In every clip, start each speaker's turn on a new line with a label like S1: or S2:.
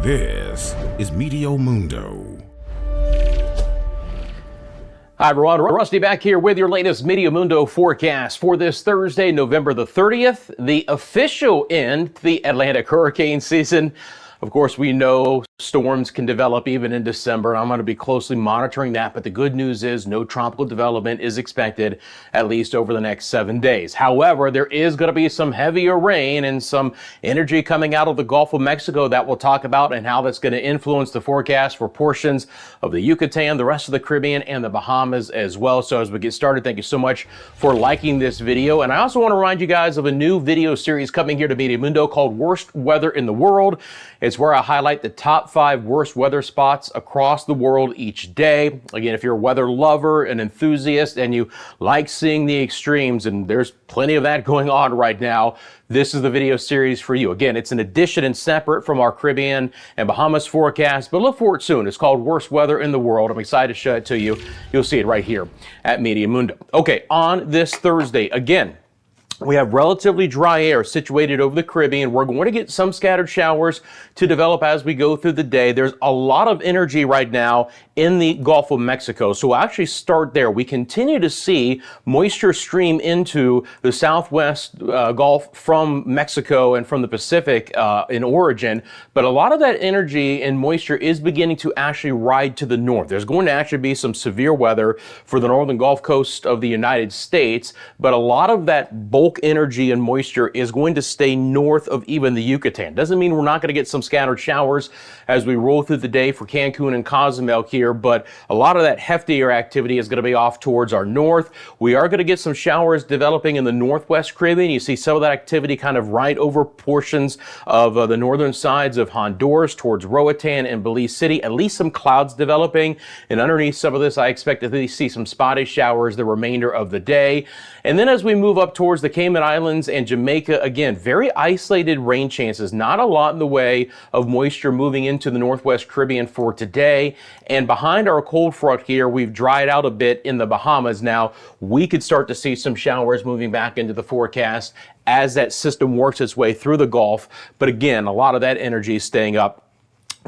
S1: This is Meteo Mundo.
S2: Hi everyone, Rusty back here with your latest Meteo Mundo forecast for this Thursday, November the 30th, the official end to the Atlantic hurricane season. Of course, we know storms can develop even in December. I'm going to be closely monitoring that, but the good news is no tropical development is expected at least over the next 7 days. However, there is going to be some heavier rain and some energy coming out of the Gulf of Mexico that we'll talk about and how that's going to influence the forecast for portions of the Yucatan, the rest of the Caribbean, and the Bahamas as well. So as we get started, thank you so much for liking this video. And I also want to remind you guys of a new video series coming here to Meteo Mundo called Worst Weather in the World. It's where I highlight the top 5 worst weather spots across the world each day. Again, if you're a weather lover, an enthusiast, and you like seeing the extremes, and there's plenty of that going on right now, this is the video series for you. Again, it's an addition and separate from our Caribbean and Bahamas forecast, but look for it soon. It's called Worst Weather in the World. I'm excited to show it to you. You'll see it right here at Meteo Mundo. Okay, on this Thursday, again, we have relatively dry air situated over the Caribbean. We're going to get some scattered showers to develop as we go through the day. There's a lot of energy right now in the Gulf of Mexico. So we'll actually start there. We continue to see moisture stream into the southwest Gulf from Mexico and from the Pacific in origin. But a lot of that energy and moisture is beginning to actually ride to the north. There's going to actually be some severe weather for the northern Gulf Coast of the United States. But a lot of that bulk energy and moisture is going to stay north of even the Yucatan. Doesn't mean we're not going to get some scattered showers as we roll through the day for Cancun and Cozumel here, but a lot of that heftier activity is going to be off towards our north. We are going to get some showers developing in the northwest Caribbean. You see some of that activity kind of right over portions of the northern sides of Honduras towards Roatan and Belize City. At least some clouds developing, and underneath some of this I expect to see some spotty showers the remainder of the day. And then as we move up towards the Cayman Islands and Jamaica, again, very isolated rain chances, not a lot in the way of moisture moving into the northwest Caribbean for today. And behind our cold front here, we've dried out a bit in the Bahamas. Now, we could start to see some showers moving back into the forecast as that system works its way through the Gulf. But again, a lot of that energy is staying up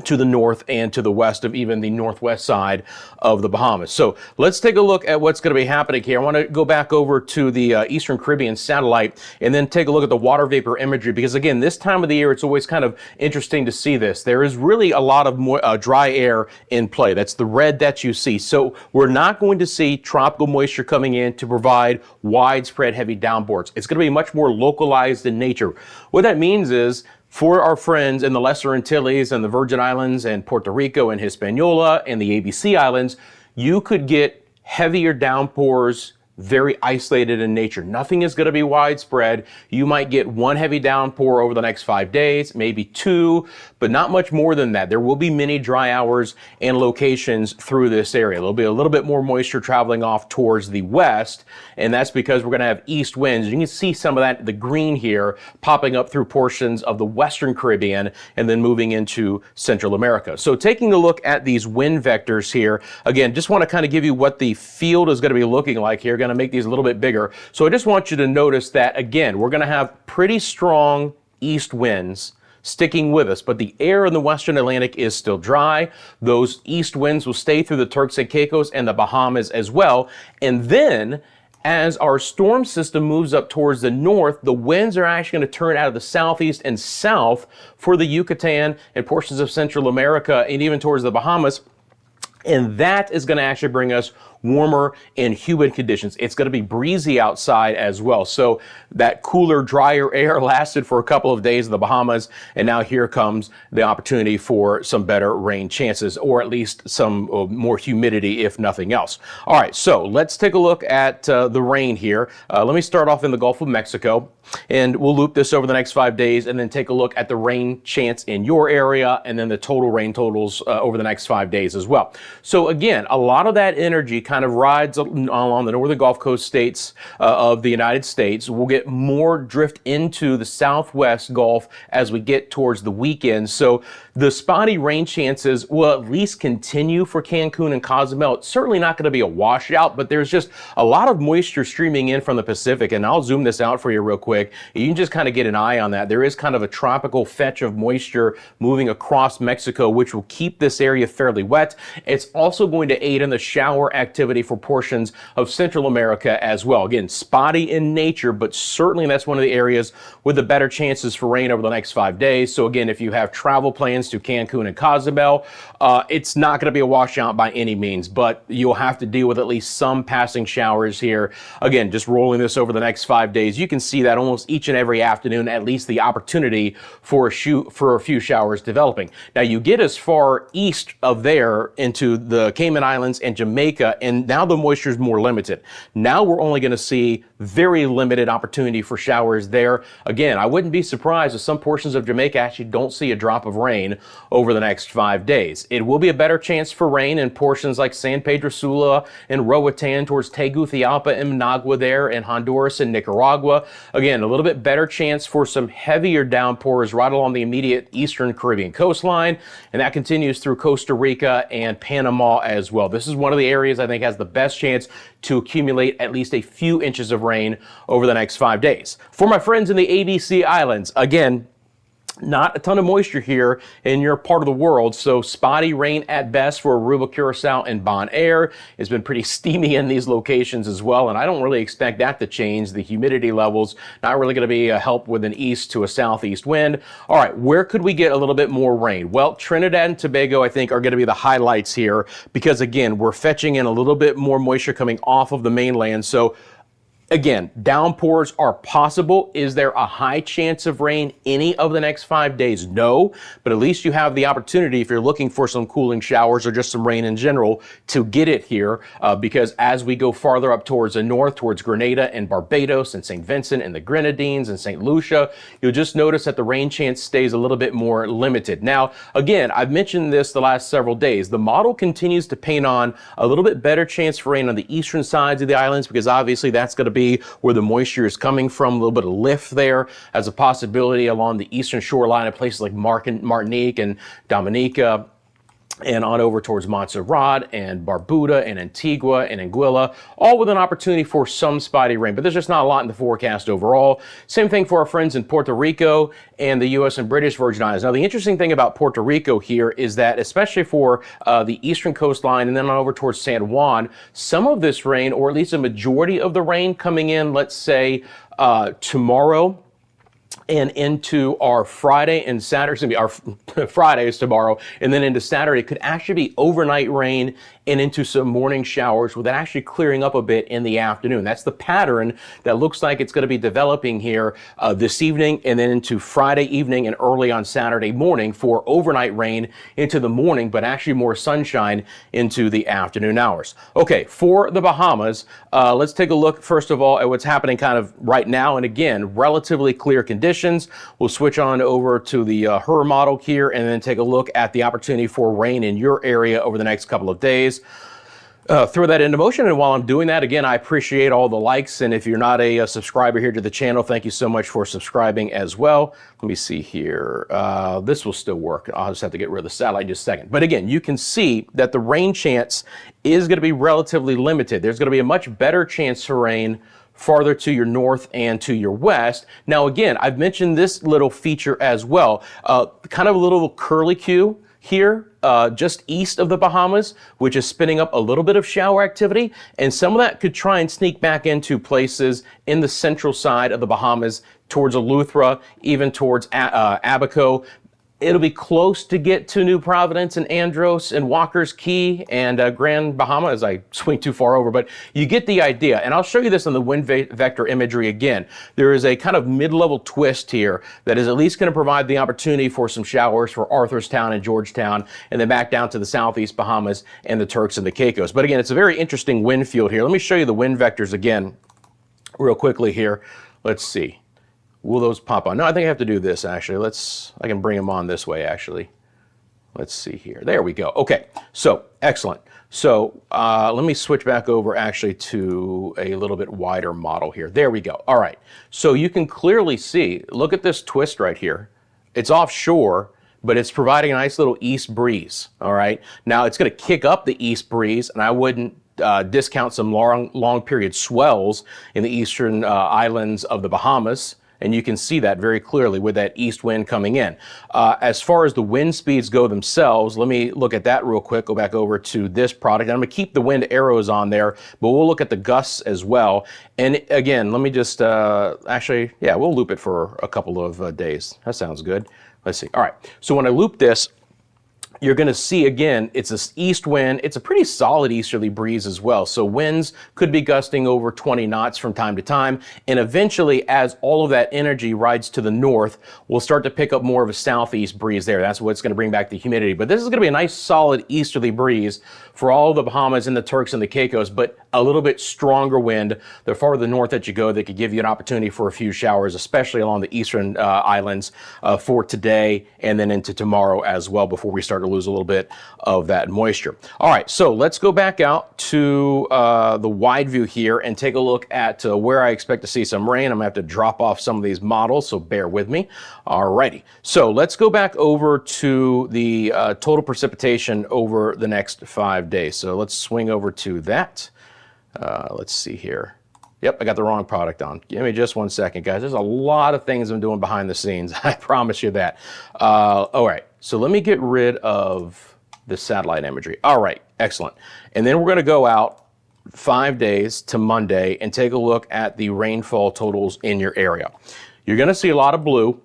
S2: to the north and to the west of even the northwest side of the Bahamas. So let's take a look at what's going to be happening here. I want to go back over to the Eastern Caribbean satellite and then take a look at the water vapor imagery, because again, this time of the year, it's always kind of interesting to see this. There is really a lot of dry air in play. That's the red that you see. So we're not going to see tropical moisture coming in to provide widespread heavy downpours. It's going to be much more localized in nature. What that means is, for our friends in the Lesser Antilles and the Virgin Islands and Puerto Rico and Hispaniola and the ABC Islands, you could get heavier downpours, very isolated in nature. Nothing is going to be widespread. You might get one heavy downpour over the next 5 days, maybe 2, but not much more than that. There will be many dry hours and locations through this area. There'll be a little bit more moisture traveling off towards the west, and that's because we're going to have east winds. You can see some of that, the green here, popping up through portions of the Western Caribbean and then moving into Central America. So taking a look at these wind vectors here, again, just want to kind of give you what the field is going to be looking like here. Going to make these a little bit bigger. So I just want you to notice that, again, we're going to have pretty strong east winds sticking with us, but the air in the Western Atlantic is still dry. Those east winds will stay through the Turks and Caicos and the Bahamas as well. And then as our storm system moves up towards the north, the winds are actually going to turn out of the southeast and south for the Yucatan and portions of Central America and even towards the Bahamas. And that is going to actually bring us warmer and humid conditions. It's going to be breezy outside as well. So that cooler, drier air lasted for a couple of days in the Bahamas, and now here comes the opportunity for some better rain chances, or at least some more humidity, if nothing else. All right, so let's take a look at the rain here. Let me start off in the Gulf of Mexico, and we'll loop this over the next 5 days, and then take a look at the rain chance in your area, and then the total rain totals over the next 5 days as well. So again, a lot of that energy kind of rides along the northern Gulf Coast states of the United States. We'll get more drift into the southwest Gulf as we get towards the weekend. So the spotty rain chances will at least continue for Cancun and Cozumel. It's certainly not going to be a washout, but there's just a lot of moisture streaming in from the Pacific. And I'll zoom this out for you real quick. You can just kind of get an eye on that. There is kind of a tropical fetch of moisture moving across Mexico, which will keep this area fairly wet. It's also going to aid in the shower activity for portions of Central America as well. Again, spotty in nature, but certainly that's one of the areas with the better chances for rain over the next 5 days. So again, if you have travel plans to Cancun and Cozumel, it's not going to be a washout by any means, but you'll have to deal with at least some passing showers here. Again, just rolling this over the next 5 days, you can see that almost each and every afternoon, at least the opportunity for a few showers developing. Now you get as far east of there into the Cayman Islands and Jamaica, and now the moisture is more limited. Now we're only going to see very limited opportunity for showers there. Again, I wouldn't be surprised if some portions of Jamaica actually don't see a drop of rain over the next 5 days. It will be a better chance for rain in portions like San Pedro Sula and Roatan towards Tegucigalpa and Managua there, and Honduras and Nicaragua. Again, a little bit better chance for some heavier downpours right along the immediate eastern Caribbean coastline, and that continues through Costa Rica and Panama as well. This is one of the areas I think has the best chance to accumulate at least a few inches of rain over the next 5 days. For my friends in the ABC Islands, again, not a ton of moisture here in your part of the world, so spotty rain at best for Aruba, Curacao, and Bonaire. It's been pretty steamy in these locations as well, and I don't really expect that to change. The humidity levels not really going to be a help with an east to a southeast wind. All right, where could we get a little bit more rain? Well, Trinidad and Tobago, I think, are going to be the highlights here because, again, we're fetching in a little bit more moisture coming off of the mainland. So again, downpours are possible. Is there a high chance of rain any of the next 5 days? No, but at least you have the opportunity, if you're looking for some cooling showers or just some rain in general, to get it here because as we go farther up towards the north, towards Grenada and Barbados and St. Vincent and the Grenadines and St. Lucia, you'll just notice that the rain chance stays a little bit more limited. Now, again, I've mentioned this the last several days. The model continues to paint on a little bit better chance for rain on the eastern sides of the islands because obviously that's going to be where the moisture is coming from. A little bit of lift there as a possibility along the eastern shoreline of places like Martinique and Dominica, and on over towards Montserrat and Barbuda and Antigua and Anguilla, all with an opportunity for some spotty rain, but there's just not a lot in the forecast overall. Same thing for our friends in Puerto Rico and the U.S. and British Virgin Islands. Now, the interesting thing about Puerto Rico here is that, especially for the eastern coastline and then on over towards San Juan, some of this rain, or at least a majority of the rain coming in, let's say tomorrow, and into our Friday and Saturday, our Friday is tomorrow, and then into Saturday, could actually be overnight rain and into some morning showers with it actually clearing up a bit in the afternoon. That's the pattern that looks like it's going to be developing here this evening and then into Friday evening and early on Saturday morning for overnight rain into the morning, but actually more sunshine into the afternoon hours. Okay, for the Bahamas, let's take a look first of all at what's happening kind of right now. And again, relatively clear conditions. We'll switch on over to the HER model here and then take a look at the opportunity for rain in your area over the next couple of days. Throw that into motion, and while I'm doing that, again, I appreciate all the likes, and if you're not a subscriber here to the channel, thank you so much for subscribing as well. Let me see here. This will still work. I'll just have to get rid of the satellite in just a second. But again, you can see that the rain chance is going to be relatively limited. There's going to be a much better chance for rain farther to your north and to your west. Now, again, I've mentioned this little feature as well, kind of a little curlicue here, just east of the Bahamas, which is spinning up a little bit of shower activity, and some of that could try and sneak back into places in the central side of the Bahamas towards Eleuthera, even towards Abaco. It'll be close to get to New Providence and Andros and Walker's Key and Grand Bahama as I swing too far over, but you get the idea. And I'll show you this on the wind vector imagery again. There is a kind of mid-level twist here that is at least going to provide the opportunity for some showers for Arthurstown and Georgetown, and then back down to the southeast Bahamas and the Turks and the Caicos. But again, it's a very interesting wind field here. Let me show you the wind vectors again real quickly here. Let's see. Will those pop on? No, I think I have to do this actually. I can bring them on this way actually. Let's see here. There we go. Okay, so excellent. So let me switch back over actually to a little bit wider model here. There we go. All right, so you can clearly see, look at this twist right here. It's offshore, but it's providing a nice little east breeze, all right? Now it's gonna kick up the east breeze, and I wouldn't discount some long period swells in the eastern islands of the Bahamas. And you can see that very clearly with that east wind coming in. As far as the wind speeds go themselves, let me look at that real quick, go back over to this product. I'm gonna keep the wind arrows on there, but we'll look at the gusts as well. And again, let me just, actually, yeah, we'll loop it for a couple of days. That sounds good. Let's see. All right, so when I loop this, you're going to see again, it's an east wind. It's a pretty solid easterly breeze as well. So winds could be gusting over 20 knots from time to time. And eventually, as all of that energy rides to the north, we'll start to pick up more of a southeast breeze there. That's what's going to bring back the humidity. But this is going to be a nice solid easterly breeze for all of the Bahamas and the Turks and the Caicos, but a little bit stronger wind. The farther north that you go, they could give you an opportunity for a few showers, especially along the eastern islands for today and then into tomorrow as well before we start to lose a little bit of that moisture. All right, so let's go back out to the wide view here and take a look at where I expect to see some rain. I'm gonna have to drop off some of these models, so bear with me. All righty, so let's go back over to the total precipitation over the next 5 days. So let's swing over to that. Let's see here. Yep, I got the wrong product on. Give me just 1 second, guys. There's a lot of things I'm doing behind the scenes. I promise you that. All right, so let me get rid of the satellite imagery. All right, excellent. And then we're going to go out 5 days to Monday and take a look at the rainfall totals in your area. You're going to see a lot of blue.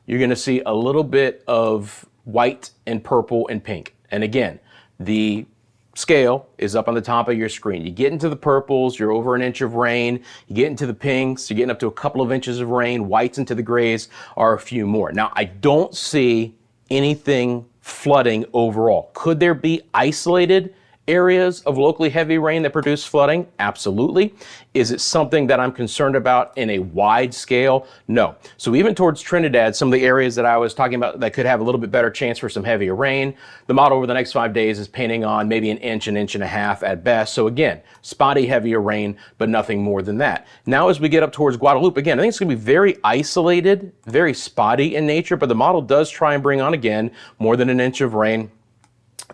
S2: You're going to see a little bit of white and purple and pink. And again, the scale is up on the top of your screen. You get into the purples, you're over an inch of rain. You get into the pinks, you're getting up to a couple of inches of rain. Whites into the grays are a few more. Now, I don't see anything flooding overall. Could there be isolated areas of locally heavy rain that produce flooding? Absolutely. Is it something that I'm concerned about in a wide scale? No. So even towards Trinidad, some of the areas that I was talking about that could have a little bit better chance for some heavier rain, the model over the next 5 days is painting on maybe an inch and a half at best. So again, spotty heavier rain, but nothing more than that. Now as we get up towards Guadalupe, again, I think it's going to be very isolated, very spotty in nature, but the model does try and bring on again more than an inch of rain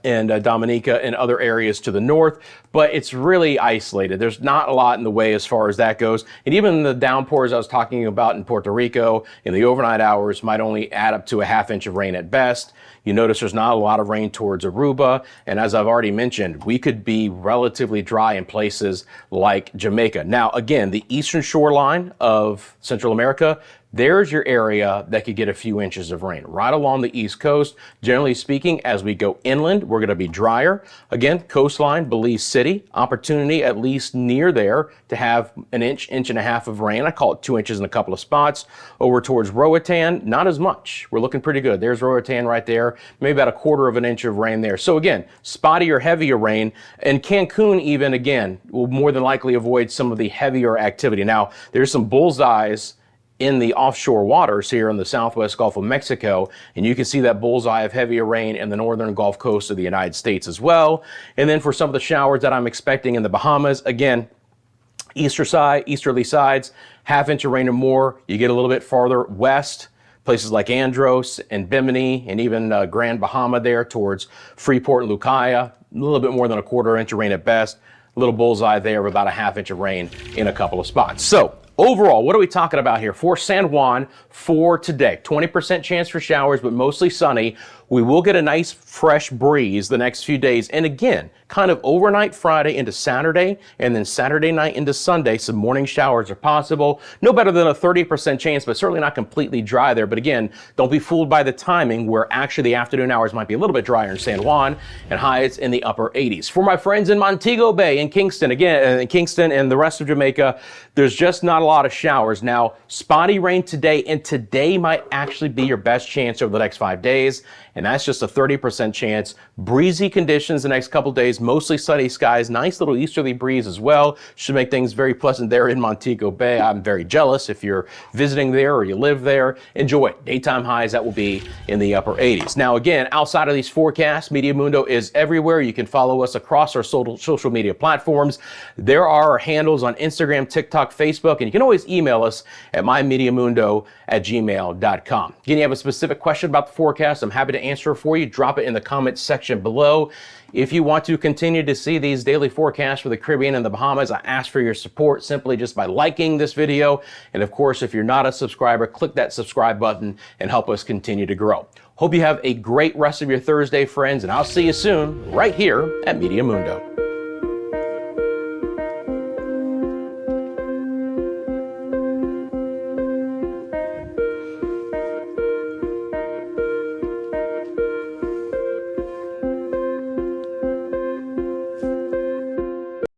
S2: and Dominica and other areas to the north, but it's really isolated. There's not a lot in the way as far as that goes. And even the downpours I was talking about in Puerto Rico in the overnight hours might only add up to a ½ inch of rain at best. You notice there's not a lot of rain towards Aruba. And as I've already mentioned, we could be relatively dry in places like Jamaica. Now, again, the eastern shoreline of Central America, there's your area that could get a few inches of rain right along the east coast. Generally speaking, as we go inland, we're going to be drier. Again, coastline, Belize City, opportunity at least near there to have an inch, inch and a half of rain. I call it 2 inches in a couple of spots. Over towards Roatan, not as much. We're looking pretty good. There's Roatan right there, maybe about a quarter of an inch of rain there. So again, spotty or heavier rain. And Cancun even, again, will more than likely avoid some of the heavier activity. Now, there's some bullseyes in the offshore waters here in the southwest Gulf of Mexico, and you can see that bullseye of heavier rain in the northern Gulf Coast of the United States as well. And then for some of the showers that I'm expecting in the Bahamas, again, easterly sides, ½ inch of rain or more. You get a little bit farther west, places like Andros and Bimini and even Grand Bahama there towards Freeport and Lucaya, a little bit more than a ¼ inch of rain at best. A little bullseye there of about a ½ inch of rain in a couple of spots. So overall, what are we talking about here for San Juan for today? 20% chance for showers, but mostly sunny. We will get a nice fresh breeze the next few days. And again, kind of overnight Friday into Saturday, and then Saturday night into Sunday, some morning showers are possible. No better than a 30% chance, but certainly not completely dry there. But again, don't be fooled by the timing where actually the afternoon hours might be a little bit drier in San Juan and highs in the upper 80s. For my friends in Montego Bay and Kingston, again, Kingston and the rest of Jamaica, there's just not a lot of showers. Now, spotty rain today, and today might actually be your best chance over the next 5 days. and that's just a 30% chance. Breezy conditions the next couple days, mostly sunny skies, nice little easterly breeze as well. Should make things very pleasant there in Montego Bay. I'm very jealous if you're visiting there or you live there. Enjoy it. Daytime highs that will be in the upper 80s. Now again, outside of these forecasts, Meteo Mundo is everywhere. You can follow us across our social media platforms. There are our handles on Instagram, TikTok, Facebook, and you can always email us at mymeteomundo@gmail.com. Again, you have a specific question about the forecast, I'm happy to answer it for you. Drop it in the comments section below. If you want to continue to see these daily forecasts for the Caribbean and the Bahamas, I ask for your support simply just by liking this video. And of course, if you're not a subscriber, click that subscribe button and help us continue to grow. Hope you have a great rest of your Thursday, friends, and I'll see you soon right here at Meteo Mundo.